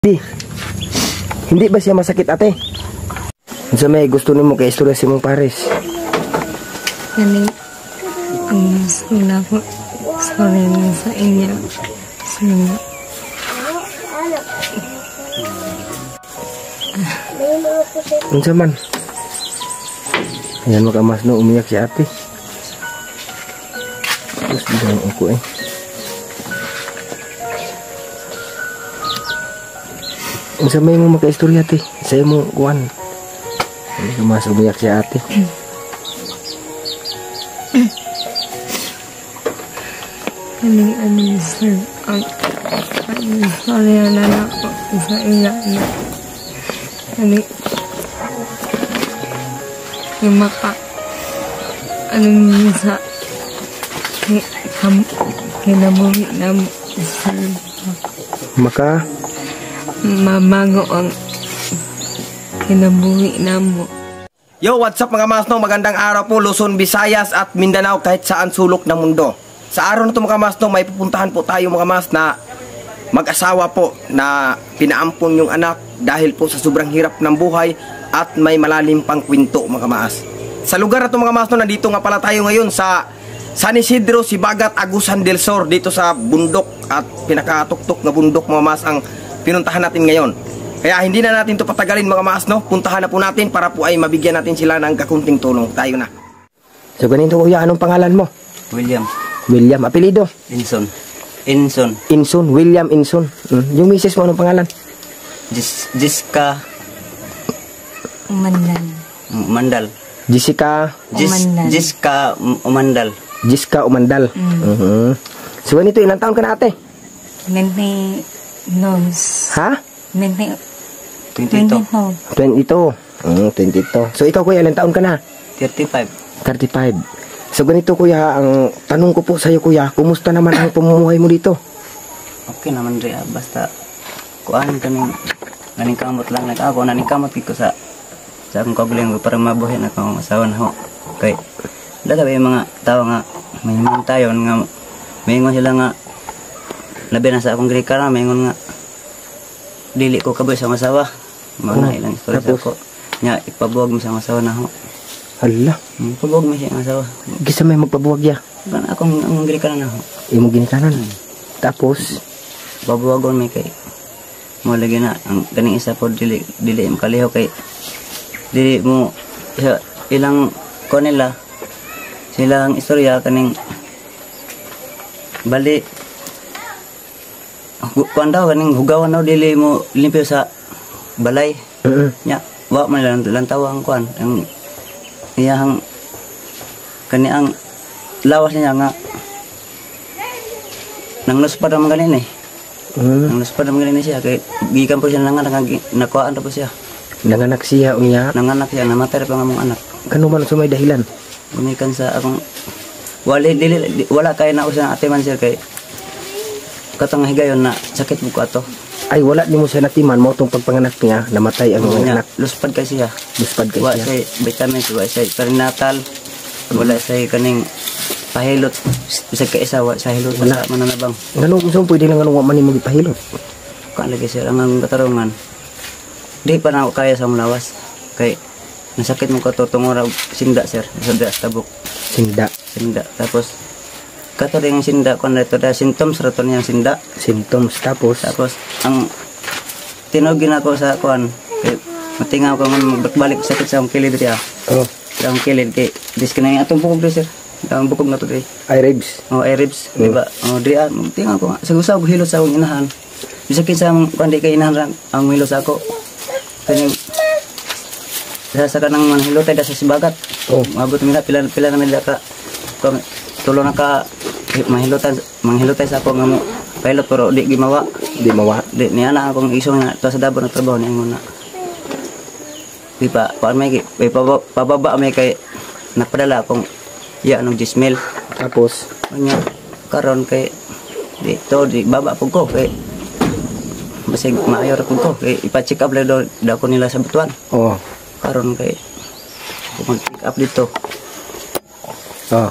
Hindi ba siya masakit, ate? Sa may gusto nimo kay istorya si mong pares. Kani sila po sorry sa inyo. Sila. Unsa man? Ayan makamas no, umiyak si ate. Terus bigyan ako eh. Unsa may mo makaistorya ate? Sa mo kuan. Hindi ka mas umiyak si ate. Kani sir. Sorry na ako sa inyo. Kani yung maka sa kinabuhi na sir. Maka mamago ang kinabuhi na mo. Yo, what's up mga masno? Magandang araw po Luzon, Visayas at Mindanao, kahit saan sulok ng mundo. Sa araw na ito mga masno, may pupuntahan po tayo mga mas na mag-asawa po na pinaampon yung anak dahil po sa sobrang hirap ng buhay at may malalim pang kwento mga mas. Sa lugar na ito mga masno, nandito nga pala tayo ngayon sa San Isidro, Sibagat, Agusan del Sur, dito sa bundok at pinakatuktok na bundok mga mas ang pinuntahan natin ngayon. Kaya hindi na natin ito patagalin mga mas, no? Puntahan na po natin para po ay mabigyan natin sila ng kakunting tulong. Tayo na. So ganito kuya, anong pangalan mo? William. William, apelido? Inson. Inson, William Inson. Yung misis mo, anong pangalan? Jessica Umandal. Jessica Umandal. Jessica Umandal. So ganito, ilang taon ka na ate? 20 nose. Ha? 22. 22. 22. So ikaw kuya, ilang taon ka na? 35. 35. So ganito kuya, ang tanong ko po sa iyo kuya, kumusta naman ang pamumuhay mo dito? Okay naman rin, basta kuan kaning kamot lang ako, naning kamot ko sa akong kaguling para mabuhay na akong asawa na ho. Okay. Dala ba yung mga tao nga mahiman tayo nga mahingon sila nga labi na sa akong grika na mahingon nga dili ko kaboy sa asawa. Mga ilang istorya sa ako. Nya ipabuwag mo sa asawa na ho. Hala. Pabuwag mo siya ang asawa. Gisa may magpabuwag ya? Akong ang grika na ho. Imo ginikanan. Tapos pabuwagon may kay mo lagi na ang kaning isa po dili mo kaliho kay dili mo ilang konila silang istorya kaning bali kuan daw kaning hugawan daw dili mo limpyo sa balay nya wa man lang tawang kuan ang iyang kani ang lawas niya nga nang luspa naman ganin eh. Nang luspa naman ganin siya kay gikan po siya nakuhaan po siya. Nanganak siya unya. Nanganak siya, namatay pa nga mong anak. Kano man sa may dahilan? Gumikan sa akong wala kay na usa ate man sir kay katong higayon na sakit mo ko ato. Ay wala nimo siya natiman mo tong pagpanganak niya, namatay ang anak. Luspad kay siya. Luspad kay siya. siya. Wa say vitamins, wa say perinatal, wala say kaning pahilot bisa kay isa wa sa hilot wala mananabang. Ngano unsa pwede lang ngano wa man nimo gipahilot? Kan lagi sir ang katarungan. Di pa na ako kaya sa mulawas kay nasakit mo ko to tungod sinda sir sa tabok. Sinda. Tapos kato ring sinda kon dito da symptoms raton yang sinda. Symptoms tapos ang tinogin ako sa kon kay matingaw ko man magbalik sakit sa akong kilid diya. Oh. Sa akong kilid kay diskanay atong bukog di sir. Ang bukog na to di. Ay ribs. Oh, ay ribs, di ba? Oh, di tingnan ko. Sa gusaw hilot sa akong inahan. Bisa kinsa pandi kay inahan ang hilot sa ako. Kaning sa kanang manhilot ay sa Sibagat. Oh, mabot mi pila na nila ka tulo na ka manghilotan sa ako nga mo pilot pero di gimawa. Di niya na akong isong na to sa Davao na trabaho ni nguna. Di pa paan may pababa may kay napadala akong anong Gismel. Tapos nya karon kay dito di baba pug ko kay basig maayor pug ko kay ipa-check up daw ko nila sa Butuan. Oh. Karon kay mag-check up dito. Oh.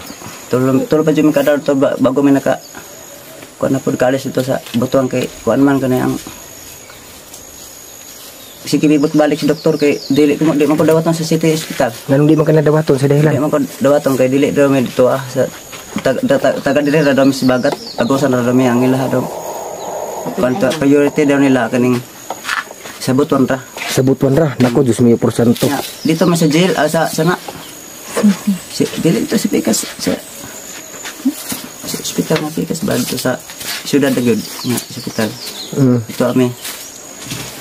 Tulo pa jud mi kadar to bago mi naka kuan na pud kalis dito sa Butuan kay kuan man kanay ang sige ibot balik si doktor kay dili ko dawaton sa city hospital. Nganong di man ka nadawaton sa dahilan? Dili man ko dawaton kay dili daw may dito sa taga dili ra daw mi sibagat tagosan ra daw mi ang ilaha daw. Kanto priority daw nila kaning sa butuan ra. Sa butuan ra, nako Diyos mío porsanto. Ya, dito man sa jail sa na. Dili ito sa Pikas sa hospital na Pikas ba dito sa Ciudad de Gud nga hospital. Ito kami.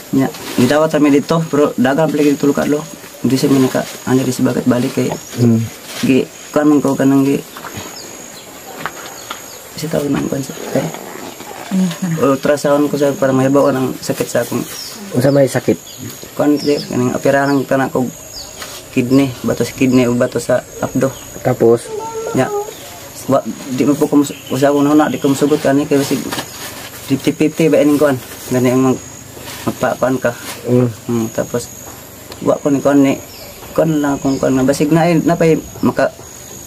Ya, gidawat kami dito pero dagang pala dito Lukalo. Hindi sa mi naka ani di sibagat balik kay. Gi kanang ko kanang gi. Kasi tawag nang kansa. Ultrasound ko sa para mahibaw ang sakit sa akong. Unsa may sakit? Kan kaning operahan kana ko kidney, bato sa kidney o bato sa abdo. Tapos Ya. Di mo po usa ko na di ko masugot kani kay basig 50-50 ba ining kuan. Gani ang magpakuan ka. Tapos wa ko ni kuan ni kuan lang kung kuan basig na napay maka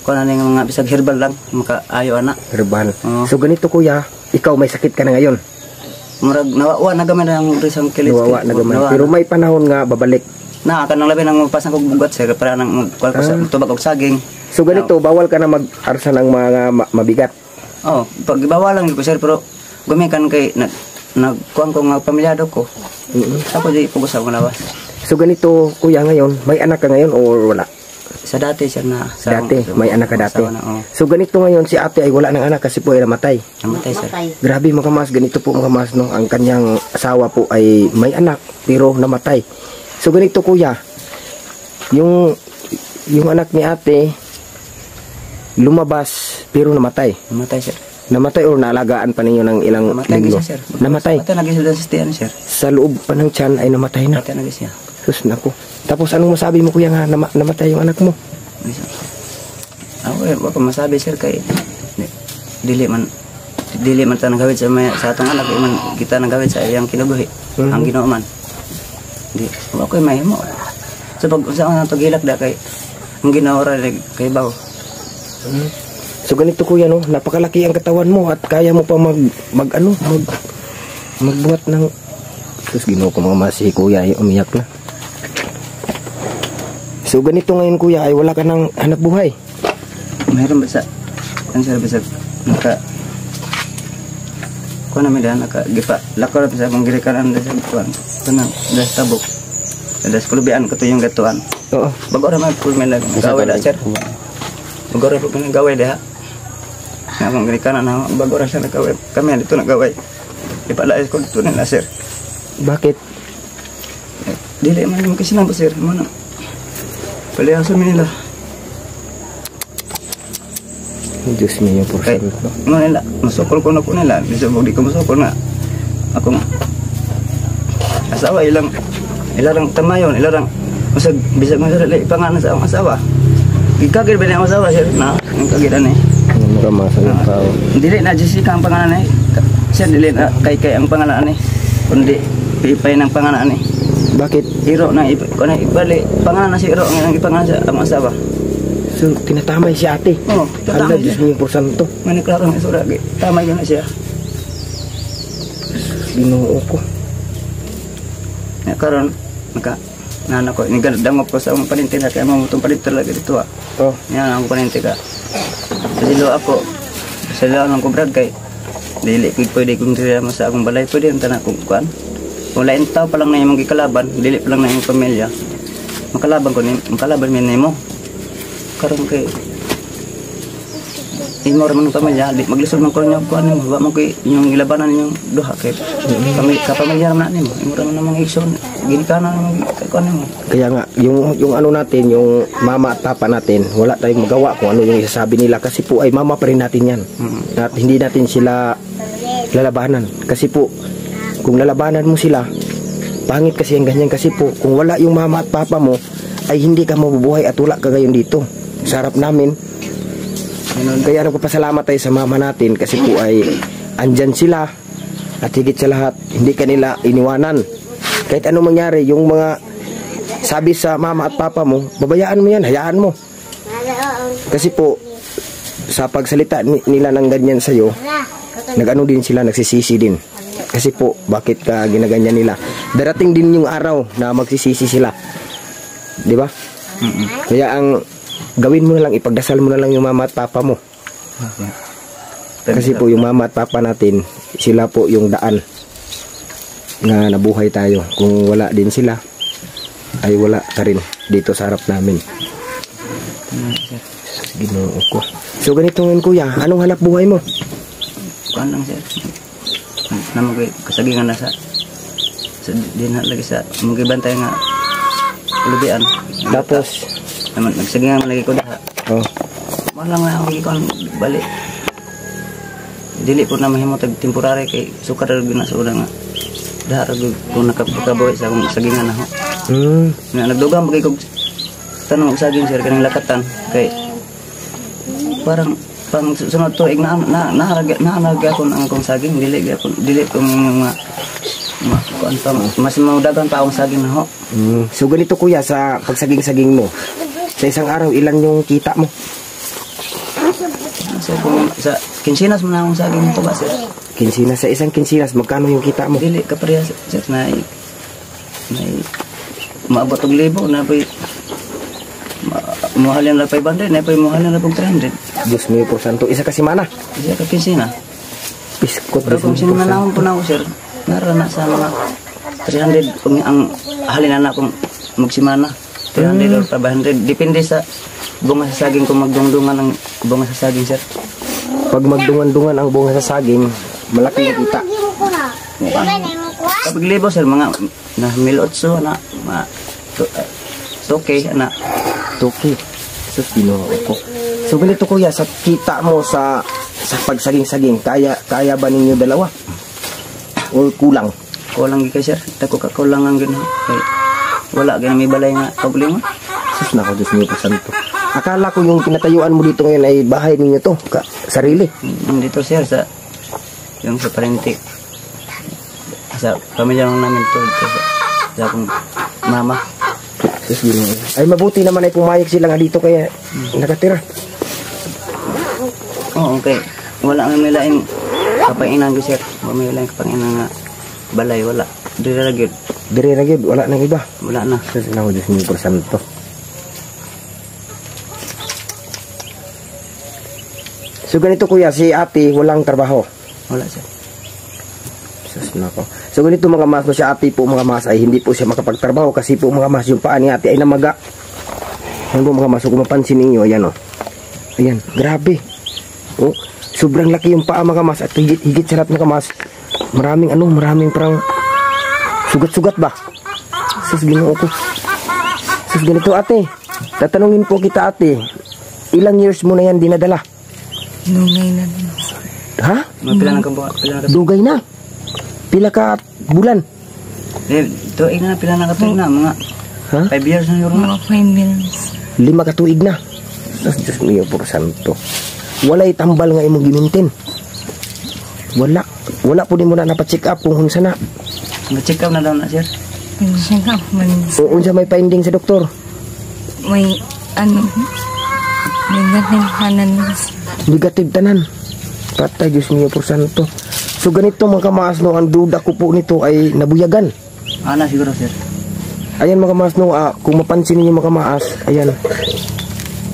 kuan ani nga mga bisag herbal lang maka ayo ana. herbal. So ganito kuya, ikaw may sakit ka na ngayon. Murag nawawa na gamay ang risang kilis. Nawawa na gamay. Pero may panahon nga babalik. Na kanang labi nang magpasan kog bugat sir para nang magkuan ko sa tubag og saging. So ganito, bawal ka na mag-arsa ng mga mabigat. Oh, pag bawal lang ko sir pero gumikan kay nagkuan ko nga pamilyado ko. Ako di po sa lawas. So ganito kuya ngayon, may anak ka ngayon o wala? Sa dati sir na. Dati, may anak ka dati. So ganito ngayon si ate ay wala ng anak kasi po ay namatay. Namatay sir. Grabe mga mas, ganito po mga mas no, ang kanyang asawa po ay may anak pero namatay. So ganito kuya, yung anak ni ate lumabas pero namatay. Namatay sir. Namatay o naalagaan pa ninyo ng ilang Namatay linggo? siya sir. Namatay. Namatay lagi sila sa tiyan sir. Sa loob pa ng tiyan ay namatay na. Namatay lagi siya. Sus nako. Tapos anong masabi mo kuya nga namatay yung anak mo? Ako wala ko masabi sir kay dili man ta nagawid sa atong anak man kita nagawid sa iyang kinabuhi. Ang Ginoo man. Di wa ko mahimo. So pag unsa man to gilak da kay ang Ginoo ra kay baw. So ganito kuya no, napakalaki ang katawan mo at kaya mo pa magbuhat ng sus Ginoo ko mga masi kuya ay umiyak na. So ganito ngayon kuya ay wala ka ng hanap buhay. Mayroon ba sa ang sir bisa naka kuan namin da naka gipa lakor sa mong girikanan da sa kuan kanang da tabok da skulubian ko to yung gatuan. Oo. Bago ra man full melag gaway da sir. Bago ra po gaway da. Na mong girikanan na bago ra siya nagaway. Kami dito nagaway. Ipalaes ko dito na sir. Bakit? Dili man mo kasi nang sir mo na. Palayasan mi nila. Diyos mío por Kay, santo. ano nila, masukol ko na po nila. Di ko masukol na. Akong asawa, ilarang tamayon, ilarang masag, bisag mo sarili, ipanganan sa akong asawa. Ikagil ba niya ang asawa, sir? Na, yung kagilan eh. Ang maramasa ng tao. Dili na Jessica ang pangalan eh. Sir, dili na kay ang pangalan eh. Kundi, ipay ng pangalan eh. Bakit? Iro na, ibali, pangalan na si Iro ang ipangalan sa akong asawa. So tinatamay si ate. Oo, Hala, tatamay Diyos siya. mío por santo. Maniklaro ng isura, tamay yun na siya. Ginoo ko. Ya karon nana ko nigadangop ko sa akong paninti na kaya mamutong paninti talaga dito ah. Oh. Yan ang paninti ka. Kasi lo ako sa lang ko brad kay dili ko pwede kung dili mo sa akong balay pwede ang tanan kong kuan. Kung lain tao pa lang na imong gikalaban, dili pa lang na imong pamilya. Makalaban mi nimo. Karon kay imo ra man ang pamilya, di maglisod man ko niyo kuan mo, wa man kay inyong gilabanan ninyong duha kay kapamilya man nimo. Imo ra man namang igsoon, ginikanan namang kuan nimo. Kaya nga, yung ano natin, yung mama at papa natin, wala tayong magawa kung ano yung isasabi nila. Kasi po ay mama pa rin natin yan. At hindi natin sila lalabanan. Kasi po, kung lalabanan mo sila, pangit kasi ang ganyan. Kasi po, kung wala yung mama at papa mo, ay hindi ka mabubuhay at wala ka ngayon dito. Sarap namin. Kaya nagpapasalamat tayo sa mama natin kasi po ay andyan sila. At higit sa lahat, hindi ka nila iniwanan. Kahit ano mangyari, yung mga sabi sa mama at papa mo, babayaan mo yan, hayaan mo. Kasi po, sa pagsalita nila ng ganyan sa'yo, nag-ano din sila, nagsisisi din. Kasi po, bakit ka ginaganyan nila? Darating din yung araw na magsisisi sila. Di ba? Kaya ang gawin mo na lang, ipagdasal mo na lang yung mama at papa mo. Kasi po yung mama at papa natin, sila po yung daan na nabuhay tayo. Kung wala din sila, ay wala ka rin dito sa harap namin. Ginoo ko. So ganito ngayon kuya, anong hanap buhay mo? Kuan lang sir. Namagay kasagingan na sa di na lagi sa magibantay nga lubian. Tapos naman nagsagingan man lagi ko daha. oh, Wala nga ako ikon balik. Dili po na mahimo tag temporary kay sukar ra gina sa una nga. Daha ra gyud kung nakapakabuhi sa akong sagingan na ho. Nga nagdugang bagay kog tanong og saging sir kanang lakatan kay parang pang sunod to igna na ako ang akong saging dili ko mga kuan pa mas maudagan pa akong saging na ho. So ganito kuya, sa pagsaging-saging mo, sa isang araw ilan yung kita mo? So kung sa kinsinas mo na akong saging nito ba sir? Kinsinas, sa isang kinsinas magkano yung kita mo? Dili ka pareha sir na maabot og libo na pa muhalin na 500 na pa muhalin na pag 300. Diyos mo po santo, isa kasi mana. Isa ka kinsina. Piskot Pero kung sino na po na ako sir, narana sa mga 300 kung ang halin na akong magsimana. 300 or 500 depende sa bunga sa saging kung magdungdungan ang bunga sa saging sir. Pag magdungan-dungan ang bunga sa saging, malaki yung kita. Kapag libo sir, mga na 1,800 na okay na Tuki. Sus, Ginoo ko. So ganito kuya, sa kita mo sa pagsaging-saging, kaya ba ninyo dalawa? O kulang? kulang gid sir. Dako ka kulang ang gino. Kay wala gyud may balay nga problema. Sus, nako Diyos niyo po santo. Akala ko yung pinatayuan mo dito ngayon ay bahay ninyo to, sarili. Dito sir sa yung sa parente. Sa pamilya lang namin to dito sa akong mama. Sus, Ginoo. Ay mabuti naman ay pumayag sila nga dito kaya nakatira. Oo, okay. Wala nga may laing kapanginan sir. Wala may laing kapanginan nga balay, wala. Dire ra gyud. Dire ra gyud, wala nang iba. Wala na. Sus, nako Diyos niyo po santo. So ganito kuya, si ate walang trabaho. Wala sir. Sus, nako. So ganito mga mas, no, si ate po mga mas ay hindi po siya makapagtrabaho kasi po mga mas yung paa ni ate ay namaga. Ayan po mga mas, kung mapansin ninyo, ayan o. Ayan, grabe. Oh, sobrang laki yung paa mga mas at higit sa lahat mga mas. Maraming parang sugat-sugat ba? Sus, Ginoo ko. Sus, ganito ate. Tatanungin po kita ate, ilang years mo na yan dinadala? Dungay na din. Ha? Mapila na ka buwan, pila na ka. Dugay na. Pila ka bulan? Tuig na, pila na ka tuig na, mga Ha? 5 years na yun. Mga 5 minutes. 5 ka tuig na. Sus, Diyos niyo po santo. Walay tambal nga imong gimintin. Wala po din mo na napacheck up kung hunsa na. Mag-check up na daw na sir. Pinsyang up man. O unsa may finding sa doktor? May negative kanan. Negative tanan. Patay, Diyos niyo po santo. So ganito mga kamaas, no, ang duda ko po nito ay nabuyagan. Ana siguro sir. Ayan mga kamaas, no, kung mapansin niyo mga kamaas, ayan.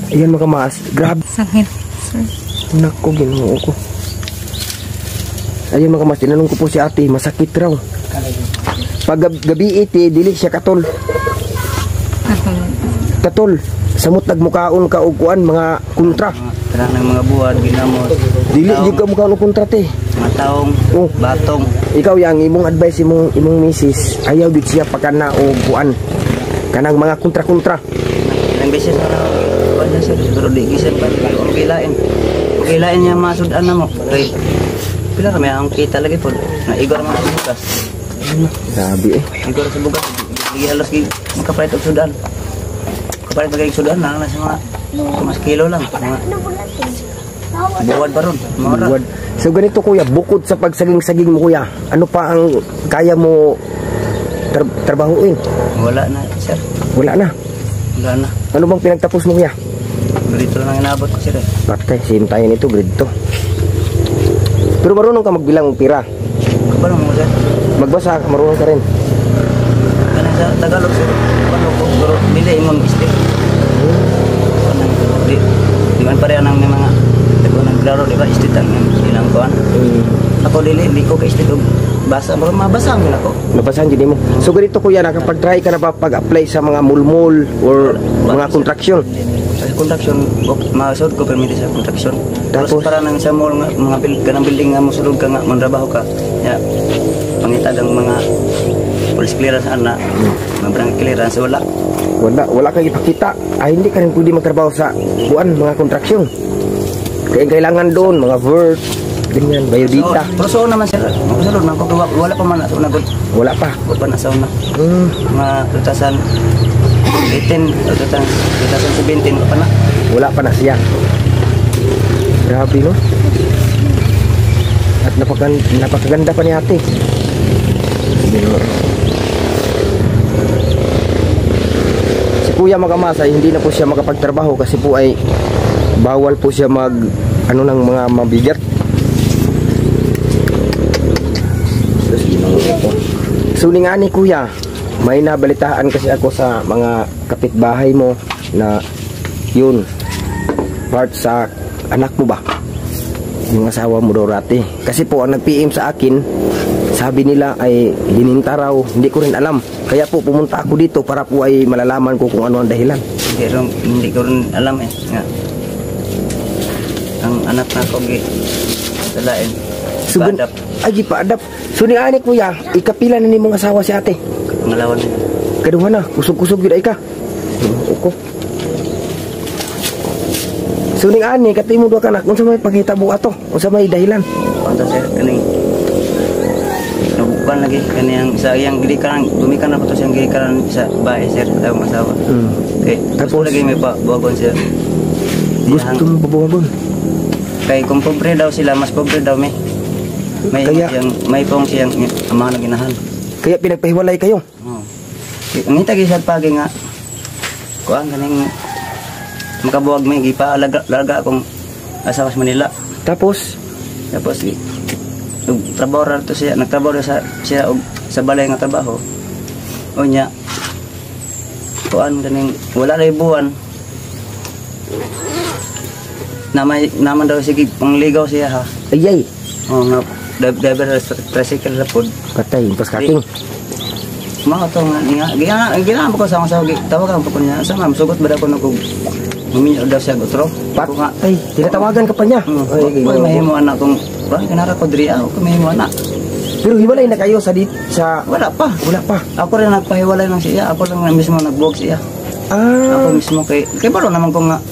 Ayan mga kamaas, grabe. Sakit, sir. Nako, Ginoo ko. Ayan mga kamaas, tinanong ko po si ate, masakit raw. Pag gabi iti, dili siya katol. Katol, samot nagmukaon ka og kuan mga kontra. Tara ng mga buwan, ginamos. Dili di ka mukaon og kontra te. Mga taong, Oh. batong. Ikaw yang imong advice imong misis, ayaw gid siya pakana og kuan. Kanang mga kontra-kontra. Ilang beses na na sir. Siguro di gisan pa. Kung kilain. Kung kilain niya masudan na mo. Kay, pila kami ang kita lagi po. Na igor mga sa bukas. Grabe eh. Igor sa bukas. Lagi halos makapalit og sudan. Kapalit magiging sudan na sa mga mas kilo lang. Mga buwan pa ron. Mga oras. Buwad. So ganito kuya, bukod sa pagsaging-saging mo kuya, ano pa ang kaya mo trabahuin? Wala na sir. Wala na. Wala na. Ano bang pinagtapos mo kuya? Ganito lang inabot ko sir. Patay, same tayo nito, grade 2. Pero marunong ka magbilang ng pira. Paano mo sir? Magbasa, marunong ka rin. Kanang sa Tagalog sir. Paano ko? Pero dili imong istit. Di man pareha ng may mga tagunang klaro, di ba? Istit ang ilang kuan. Ako di ko ka istit og basa. Pero mabasa mo ako. Nabasahan din mo. So ganito kuya, nakapag-try ka na ba pag-apply sa mga mulmol or mga contraction? Sa construction, masud ko permit sa construction. Tapos Tapos? para nang sa mall nga mga kanang building nga mosulod ka nga mandrabaho ka. Ya. Pangitag ang mga police clearance ana, mga barangay clearance wala. Wala kang ipakita. Ay hindi ka rin pwede magtrabaho sa mga contraction. Kaya kailangan doon, mga vert, ganyan, biodata. Pero so naman sir, mosulod man ko wala pa man na good. Wala pa. Wala pa na sa una. Mga 2018, 2017 pa na. Wala pa na siya. Grabe no? At napakaganda pa ni ate. Si Kuya Magamasa, hindi na po siya makapagtrabaho kasi po ay bawal po siya ng mga mabigat. So ni nga ni Kuya, may nabalitaan kasi ako sa mga kapitbahay mo na yun, part sa anak mo ba? Yung asawa mo daw rati. Kasi po ang nag-PM sa akin, sabi nila ay hininta raw, hindi ko rin alam. Kaya po pumunta ako dito para po ay malalaman ko kung ano ang dahilan. Pero hindi ko rin alam nga. Ang anak na ko salain. So, ay pa-adapt. So ni ani Kuya, ikapila na ni mong asawa si ate? Pangalawan niya. Kaduha na, kusog-kusog yun ay ka. Uko. So ning ani katimo duha ka anak, unsa may panghitabo ato? Unsa may dahilan? Konta sir kaning nabukan lagi kaniyang sa iyang gilikaran, dumikan na pa to siyang gilikaran sa bahay sir daw masawa. Okay, tapos lagi may pa buwagon sir. Gusto mo babawabon? Kay kung pobre daw sila, mas pobre daw may may pong siyang amahan na ginahan. Kaya pinagpahiwalay kayo? Oo. Ang hitag isad pagi nga kuan kaning makabuwag may gipa laga akong asawa sa Manila. Tapos trabaho ra to siya, nagtrabaho siya og sa balay nga trabaho. Unya kuan kaning wala na buwan. Naman daw sige pangligaw siya ha. Ayay. Oh nga driver tricycle sa pod. Patay, pas kating. Mga to nga gina ko sa mga tawagan ko niya sa ma'am sugot ba daw ko nako guminyo daw siya gutro. Pat ay tinatawagan ka pa niya. Ay mahimo anak kong ba kanara ko diri ako mahimo anak. Pero hiwalay na kayo sa Wala pa. Ako rin nagpahiwalay lang siya. Ako lang mismo nagbuwag siya. Ako mismo kay baro naman ko nga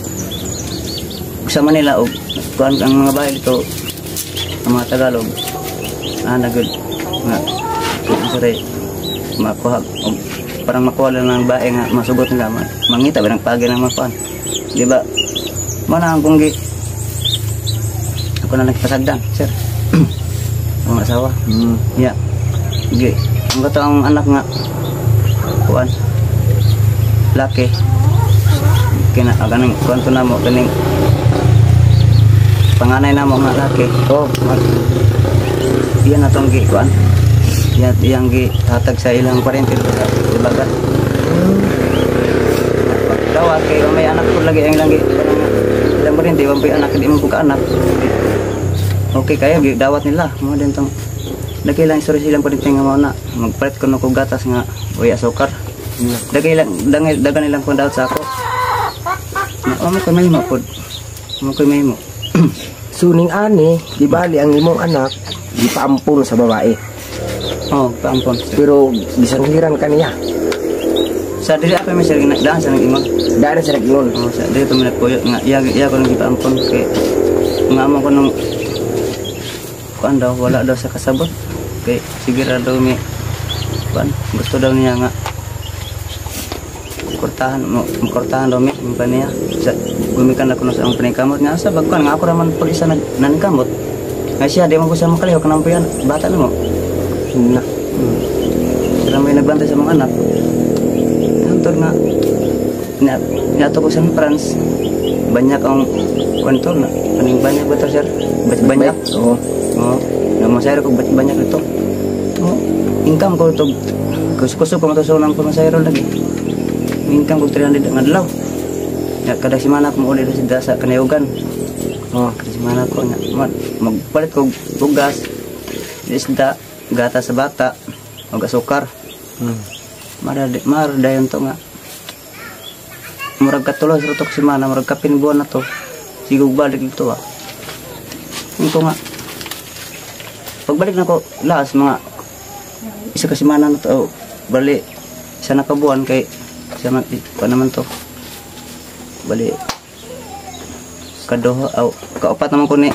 sa Manila og kuan ang mga bahay dito ang mga Tagalog. Nagud nga sorry makuha parang makuha lang ng bae nga masugot nila mangita ba ng pagi ng mga kuan. Di ba? Mana ang kung ako na nagpasagdan, sir. Ang asawa. Yeah. Ang gato ang anak nga kuan. Laki. Ganang kuan to namo kaning panganay namo nga laki. Iyan na tong kuan. Yang hatag sa ilang parente sa bagat. Dawa kay may anak ko lagi ang ilang parente wampay anak di mo ka anak. Okay kaya dawat nila mo din tong lagi lang sorry silang parente nga mao na magpalit ko no ko gatas nga uy asukar. Dagan nilang kung dawat sa ako. Mo ko may mapod. Mo ko may mo. Suning ani, di bali ang imong anak gipaampon sa babae. Paampon. Pero gisangliran ka niya. Sa dili ako may sir daan sa nang imong. Daan sa nag-ingon. Sa dili pa man nagpuyo nga iya ko nang gipaampon kay nga amo ko nung kuan daw wala daw sa kasabot. Kay sige ra daw mi kuan gusto daw niya nga kortahan daw mi pa niya. Sa gumikan ako sa ang panikamot nga sa bagkuan nga ako raman pag isa nanikamot. Nga siya di man ko sa makaliho kanang puyan bata na mo. Na. Sila may nagbantay sa mga anak. Antod nga niato ko sa France. Banyak ang kantor na. Kaning banyak ba ito sir? Banyak? Oo. Namasayro ko banyak ito. income ko to kusog ko matusunan ko masayro lagi. Income ko 300 ang adlaw. Ya kada semana ko uli sa kanayogan. Oh, kada semana ko nga magpalit ko bugas, isda, gata sa bata, ug asukar. Maradayon to nga. Murag katulo sa rutok semana, murag kapin buwan na to. Sigug balik ito Ito nga. Pagbalik na ko last mga isa ka semana na to. Bali isa na kabuan kay siya naman to. Bali kadoha aw kaupat naman ko ni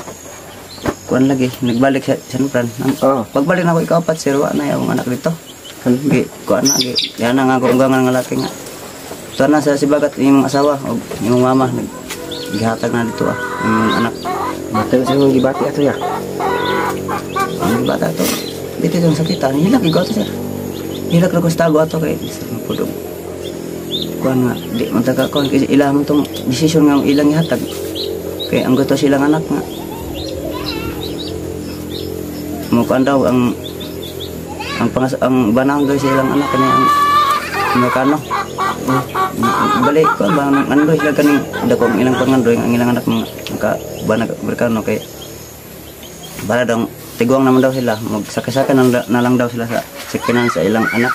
kuan lagi nagbalik sa Sanfran. Pagbalik na ko ikaupat sirwa na yung anak dito. Gi kuan na gi yan nga ako ungangan nga laki nga. So na sa sibagat imong asawa o imong mama gihatag na dito yung anak. Matay sa imong gibati ato ya. Ang bata to dito yung sakitan hilak igo to sir. Hilak ra ko sa tago ato kay pudog. Kuan nga di man taga kon kasi ilang man tong desisyon nga ilang ihatag. Kay ang gusto silang anak nga. Mo kan daw ang banang daw silang anak kanya ang mekano. Balik ko bang andoy sila kaning dakong ilang pangandoy ang ilang anak mga banag berkano kay bala dong tiguang naman daw sila magsakasaka na lang daw sila sa sikinan sa ilang anak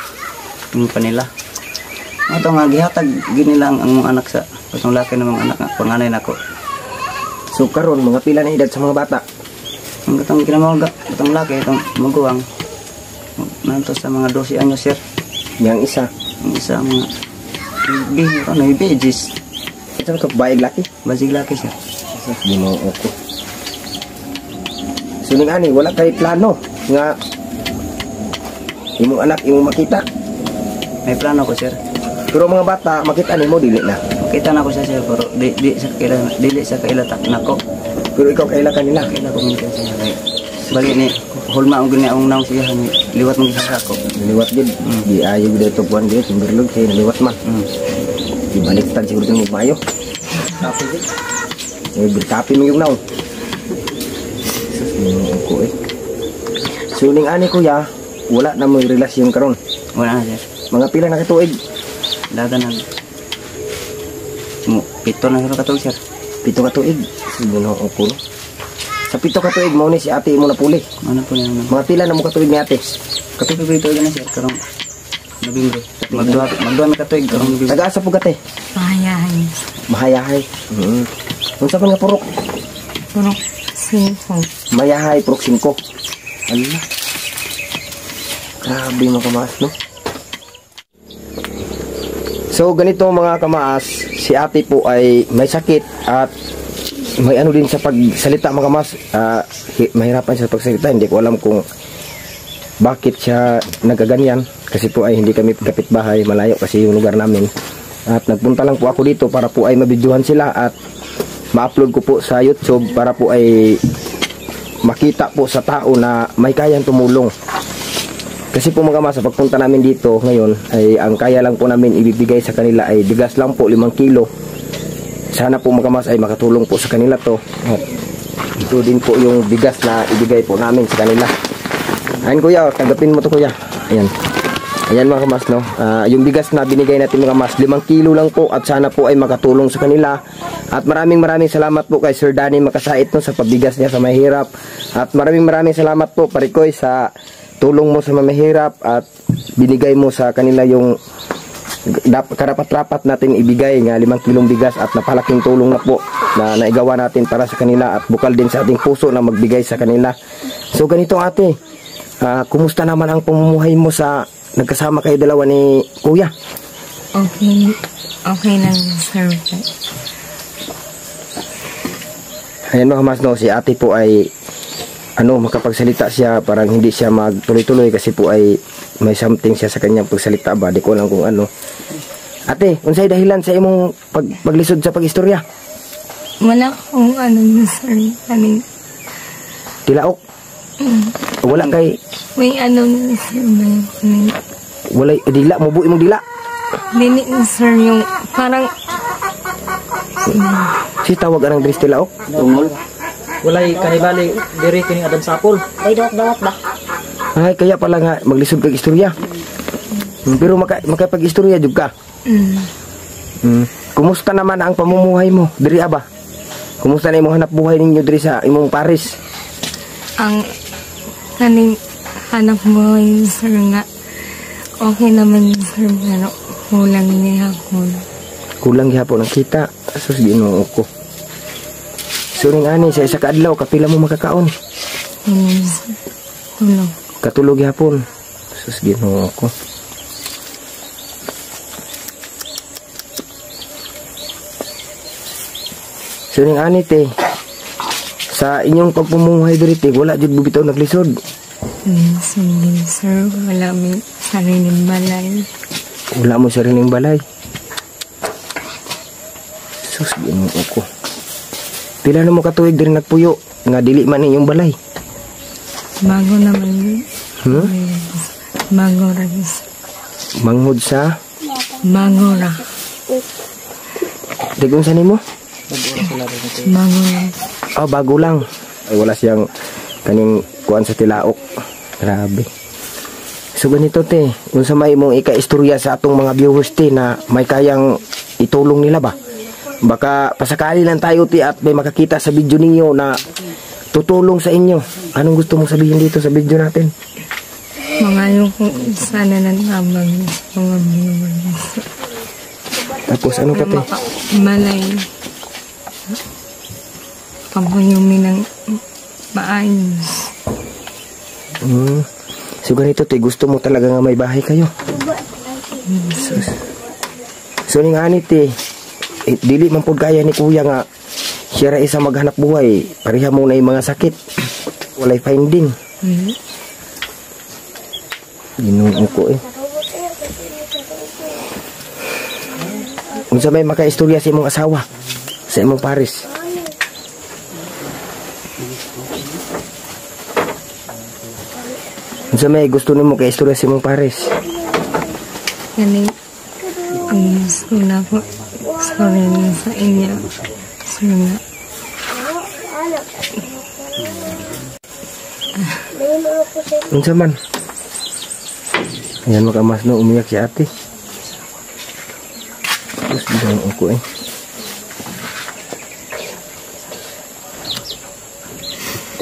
yung panila. Ato nga gihatag ginilang ang mga anak sa patong laki ng mga anak nga panganay nako. So karon mga pila na edad sa mga bata? Ang katong kinamawag katong laki itong maguwang nanto sa mga 12 anyos sir. Yang isa. Ang isa mga babies. Ito ka bayag laki? Basig laki sir. Ginoo ko. So ning ani wala kay plano nga imong anak imong makita. May plano ko sir. Pero mga bata makita nimo dili na. Kita na ko siya sir pero dili sa kailatak nako. Pero ikaw kaila kanila. Kaila ko minsan siya kay bali ni hulma ang gini ang naong siya liwat mo sa ako. Liwat gid. Di ayo gid to buwan gid timberlog kay liwat man. Ibaliktad siguro ng mayo. Kape gid. Berkape mo yung naon. Ko So ning ani kuya, wala na mo relasyon karon. Wala na sir. Mga pila na katuig? Dagan na. Pito na sa katuig sir. 7 katuig. Ginoo ko. Sa 7 katuig mo ni si ate mo na puli. Ano po yan? Mga pila na mo katuig ni ate? Katuig pito na sir karong Nabimbre. Magduha mi katuig karong Nabimbre. Taga-asa po gate? Mahayahay. Mahayahay. Unsa man nga purok? Purok 5. Mayahay purok 5. Allah. Grabe mga kamaas, no? So, ganito mga kamaas, si ate po ay may sakit at may ano din sa pagsalita mga kamaas. Mahirapan siya sa pagsalita. Hindi ko alam kung bakit siya nagaganyan. Kasi po ay hindi kami kapitbahay, malayo kasi yung lugar namin. At nagpunta lang po ako dito para po ay mabidyohan sila at ma-upload ko po sa YouTube para po ay makita po sa tao na may kayang tumulong. Kasi po mga kamaas, sa pagpunta namin dito ngayon ay ang kaya lang po namin ibibigay sa kanila ay bigas lang po 5 kilo. Sana po mga kamaas ay makatulong po sa kanila to. At ito din po yung bigas na ibigay po namin sa kanila. Ayan kuya, tanggapin mo to kuya. Ayan. Ayan mga kamaas, no. Yung bigas na binigay natin mga kamaas 5 kilo lang po at sana po ay makatulong sa kanila. At maraming salamat po kay Sir Danny Makasait no, sa pabigas niya sa mahirap. At maraming salamat po Parikoy sa tulong mo sa mamahirap at binigay mo sa kanila yung karapat-rapat natin ibigay nga 5 kilong bigas at napalaking tulong na po na naigawa natin para sa kanila at bukal din sa ating puso na magbigay sa kanila. So ganito ate, kumusta naman ang pamumuhay mo sa nagkasama kayo dalawa ni kuya? Okay lang sir. Ayan mga mas no, si ate po ay makapagsalita siya, parang hindi siya magtuloy-tuloy kasi po ay may something siya sa kanyang pagsalita ba, di ko lang kung ano. Ate, unsay dahilan sa imong paglisod sa pagistorya? Wala akong sir, Tilaok? Wala kay... May sir, Wala, dila, mabuhi mong dila? Dili sir, yung parang... Si tawag anang dris tilaok? Walay kanibali diri kini adan sapol. Ay dawat ba? Ay, kaya pala nga maglisod kag istorya. Pero makapag-istorya jud ka. Kumusta naman ang pamumuhay mo diri aba? Kumusta na imong hanap buhay ninyo diri sa imong Paris? Ang kaning hanap mo sir nga okay naman sir, pero kulang niya ako. Kulang gyapon ang kita. Sus Ginoo ko. So ning ani sa isa ka adlaw kapila mo makakaon? Sir. Kulang. Katulog gyapon. Sus Ginoo ko. So ning ani te, sa inyong pagpumuhay diri te, wala jud bitaw naglisod. Hindi sir, wala may sariling balay. Wala mo sariling balay. Sus Ginoo ko. Pila na mo katuig diri nagpuyo nga dili man inyong balay? Bago naman. Bago ra. Manghud sa Bago ra. digong sa nimo? Bago ra. Oh, bago lang. Ay wala siyang kaning kuan sa tilaok. Grabe. So ganito te, unsa may imong ika-istorya sa atong mga viewers te na may kayang itulong nila ba? Baka pasakali lang tayo ti at may makakita sa video ninyo na tutulong sa inyo. Anong gusto mong sabihin dito sa video natin? Mga yung sana nanabang mga viewers. Tapos ano pa te? Malay. Pagpuyumi ng maayos. So ganito te, gusto mo talaga nga may bahay kayo? So ning ani te, dili man pud kaya ni kuya nga siya ra isa maghanap buhay. Pareha mo na yung mga sakit. Walay finding. Ginoo ko eh. Unsa may makaistorya sa imong asawa sa imong Paris? Unsa may gusto nimo ka istorya sa imong Paris? Yan ang gusto na po. Sorry na sa inyo. Sir nga. Unsa man? Ayan makamas no, umiyak si ate. Terus bilang ako eh.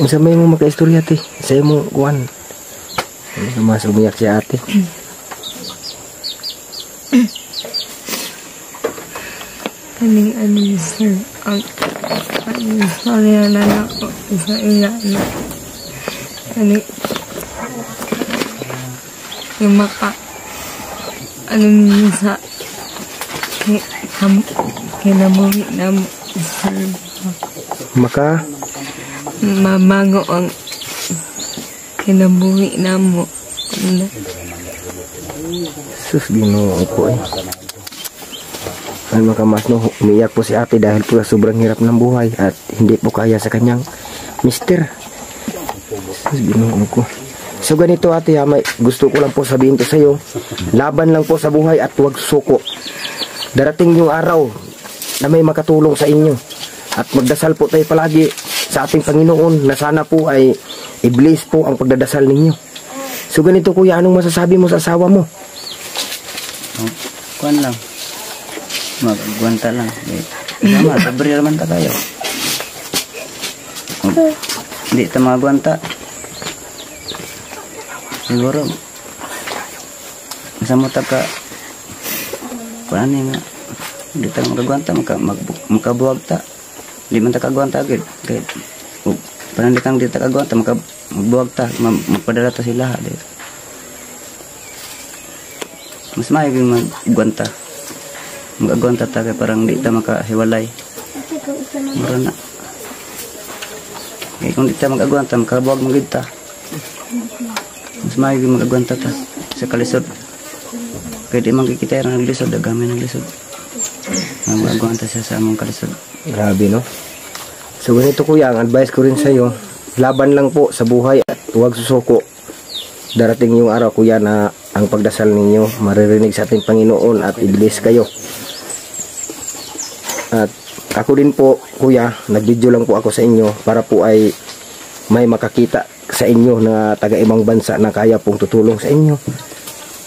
Unsa may mo makaistorya ate? Sa imong kuan. Mas umiyak si ate. Kaning ano sir. Ang sorry na ako sa inyo. Kaning yung maka ano niyo sa kinabuhi na sir. Maka Mamago ang kinabuhi na mo. sus Ginoo ko eh. Ano makamas no, umiyak po si ate dahil po sobrang hirap ng buhay at hindi po kaya sa kanyang mister. Sus Ginoo ko. So ganito ate ha, may gusto ko lang po sabihin to sa iyo. Laban lang po sa buhay at huwag suko. Darating yung araw na may makatulong sa inyo. At magdasal po tayo palagi sa ating Panginoon na sana po ay i-bless po ang pagdadasal ninyo. So ganito kuya, anong masasabi mo sa asawa mo? Kuan lang. Magagwanta lang. Sama, sabar naman ta kayo. Hindi ta magagwanta. Siguro, masama ta ka, kuan nga, hindi ta magagwanta, makabuwag ta. Hindi man ta kagwanta agad. Parang di kang di ta kagwanta, magbuwag ta, magpadala ta sila. Mas maayos magwanta. Magagwanta ta kaya parang di ta makahiwalay. Mura na. Kaya kung di ta magagwanta, makabuwag magid ta. Mas maayos magagwanta ta sa kalisod. Kaya di man kikita yung naglisod, dagamay naglisod. Magagwanta siya sa among kalisod. Grabe no. So ganito kuya, ang advice ko rin sa iyo, laban lang po sa buhay at huwag susuko. Darating yung araw kuya na ang pagdasal ninyo maririnig sa ating Panginoon at i-bless kayo. At ako din po kuya, nag-video lang po ako sa inyo para po ay may makakita sa inyo na taga ibang bansa na kaya pong tutulong sa inyo.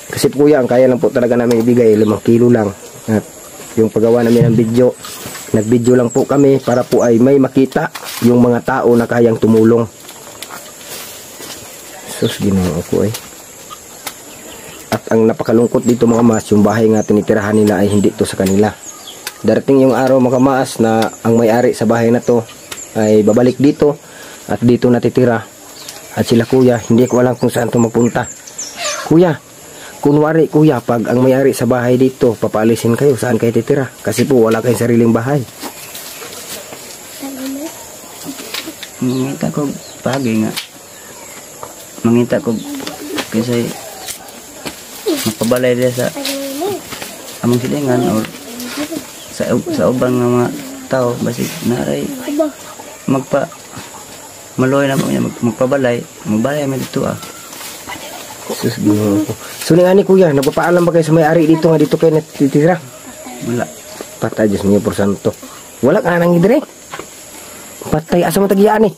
Kasi po kuya, ang kaya lang po talaga namin ibigay 5 kilo lang. At yung paggawa namin ng video, nag-video lang po kami para po ay may makita yung mga tao na kayang tumulong. Sus, Ginoo ko eh. At ang napakalungkot dito mga mas, yung bahay nga tinitirahan nila ay hindi to sa kanila. Darating yung araw mga mas na ang may-ari sa bahay na to ay babalik dito at dito natitira. At sila kuya, hindi ko alam kung saan to magpunta. Kuya, kunwari kuya, pag ang may-ari sa bahay dito, papaalisin kayo, saan kayo titira? Kasi po wala kayong sariling bahay. Mangita ko pagi nga. Mangita ko kasi magpabalay dia sa among silingan or sa ubang nga mga tao basi naray maluoy na po niya magpabalay man dito ah. Sus, Ginoo ko. So ni kuya, nagpapaalam ba kayo sa may-ari dito nga dito kayo natitira? Wala. Patay Diyos niyo por santo. Wala ka na nang idire. Patay asa mo tagiyaan eh.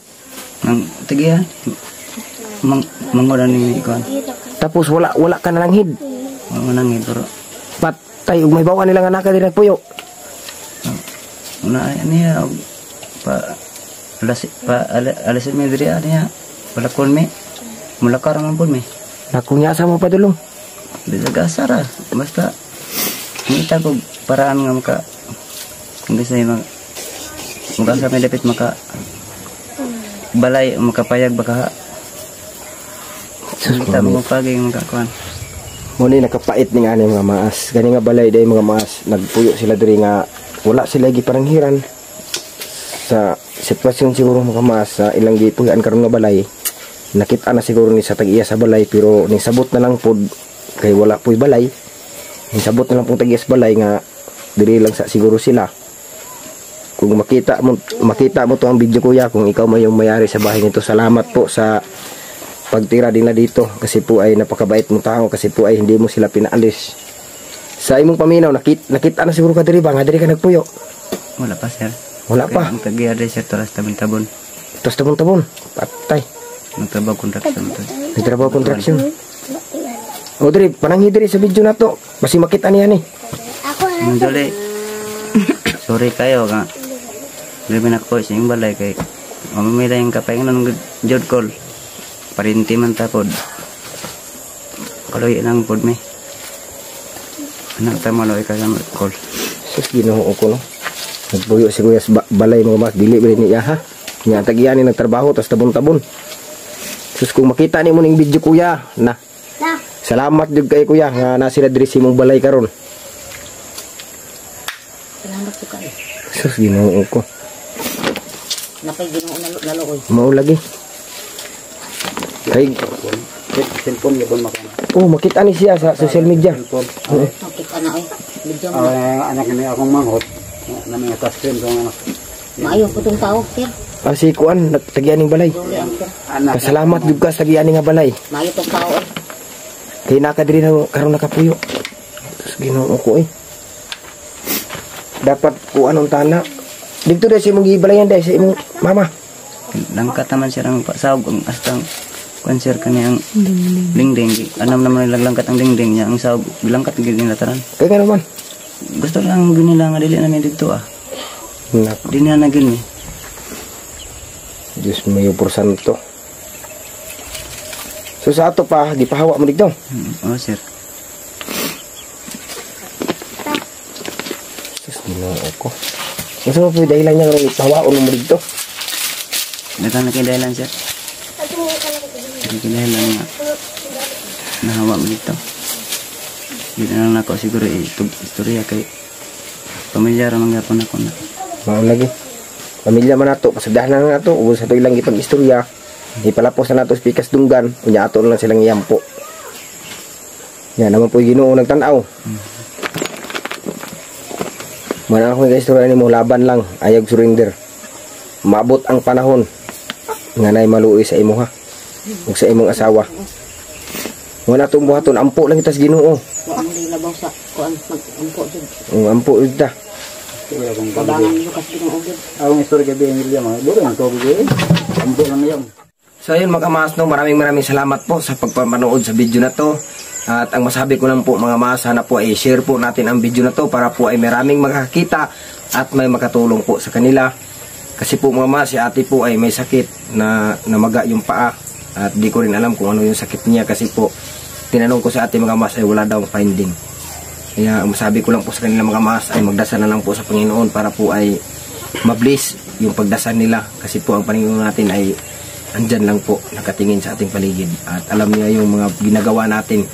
Nang tagihan manguran ni ikaw. Tapos wala ka na langhid. Mangunangin pero Patay ug may bawa nila nga naka diri nagpuyo. una niya alas mi diri niya wala kon mi mulakar man pud mi. Nakunya sa mo padulong. Di gasara basta ngita ko paraan nga maka kung gusto niya magasa may dapit maka balay makapayag baka kita mo pagi makakuan. Muni nakapait ni ani mga maas. Gani nga balay day mga maas, nagpuyo sila diri nga wala sila giparanghiran sa sitwasyon siguro mga maas sa ilang gipuyan karon nga balay. Nakita na siguro ni sa tag-iya sa balay pero ning sabot na lang pod kay wala puy balay. Ning sabot na lang pong tag-iya sa balay nga diri lang sa siguro sila. Kung makita mo to ang video kuya, kung ikaw may yung mayari sa bahay nito, salamat po sa pagtira din na dito kasi po ay napakabait mong tao kasi po ay hindi mo sila pinaalis. Sa imong paminaw nakita na siguro ka diri ba nga diri ka nagpuyo? Wala pa sir. Wala pa. Ang tagiya diri sir toras tabon-tabon. Tapos tabon-tabon. Patay. Nagtrabaho kontraksyon to. Nagtrabaho kontraksyon. O diri pananghi diri sa video na to. Basi makita niya ni. Dali. Sorry kayo nga. Dili na ko sa yung balay kay mamimila yung kapaingan ng jod call. Parinti man tapod. Kaloy nang pod mi. Anak tamaloy ka sa call. Sus, Ginoo ko no. Nagpuyo si kuya sa balay mga mas dili niya ha. Nya tagiyan ni nagtrabaho tas tabon-tabon. Sus, kung makita ni mo ning video kuya na. Salamat jud kay kuya nga nasira diri si mong balay karon. Salamat po kayo. Sus, Ginoo ko. Napay Ginoo lalo oy. Mao lagi. Kay Cellphone gibon makana. oh, makita ni siya sa social media. Nakita na oy. Medyo Anak ni akong manghot na mga tasken ko anak. maayo po tong tao, sir. Si kuan nagtagian ning balay. Duli ang sir. Anak Pasalamat jud ka sa tagian ning nga balay. Maayo tong tao. Oy. Kay naka diri na karon nakapuyo. Sus, Ginoo ko eh. Dapat kuan ang tana. Dito dai si mong gibalayan dai sa imong mama. Langkat naman sir ang pasawag ang astang konser kaniyang dingding. Anam naman nilang langkat ang dingding niya ang sawag langkat gid nila taran. Kay nga naman. Gusto lang ginila nga dili namin dito ah. Nak, Di na nagin eh. Diyos mayo por santo. So sa ato pa gipahawa mo dito. Oh sir. Sus, Ginoo ko. Unsa mo po dahilan niya nga ipahawaon mo dito? Dagan na kay dahilan sir. Dahilan nga. Nahawa mo dito. Hindi na lang ako siguro istorya kay pamilya ramang gapon ako na. Mao lagi. Pamilya man nato, pasadahan na nato, ubos sa to ilang gipang istorya. Ipalapos na nato sa pikas dunggan, unya ato na lang silang iyampo. Yan naman po Ginoo nagtan-aw. Mana ako nga istorya nimo laban lang, ayag surrender. Maabot ang panahon nga nay maluoy sa imo ha. Ug sa imong asawa. Wala tong buhaton ampo lang kita sa Ginoo. Wa ang labaw sa kuan mag-ampo jud. Ampo ud ta. Kabangan mo kasi Ginoo gid. Ang istorya gabi ang William, duro ang tubig eh. Ambo lang yan. So ayun mga mas, no, maraming salamat po sa pagpapanood sa video na to. At ang masabi ko lang po mga mas, sana po ay share po natin ang video na to para po ay maraming makakita at may makatulong po sa kanila. Kasi po mga mas, si ate po ay may sakit na namaga yung paa. At di ko rin alam kung ano yung sakit niya kasi po tinanong ko sa ate mga mas ay wala daw finding. Kaya ang masabi ko lang po sa kanila mga mas ay magdasal na lang po sa Panginoon para po ay mabliss yung pagdasal nila. Kasi po ang Panginoon natin ay andyan lang po, nakatingin sa ating paligid at alam niya yung mga ginagawa natin.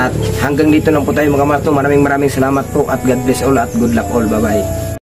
At hanggang dito lang po tayo mga mas, no. Maraming salamat po at God bless all at good luck all. Bye bye.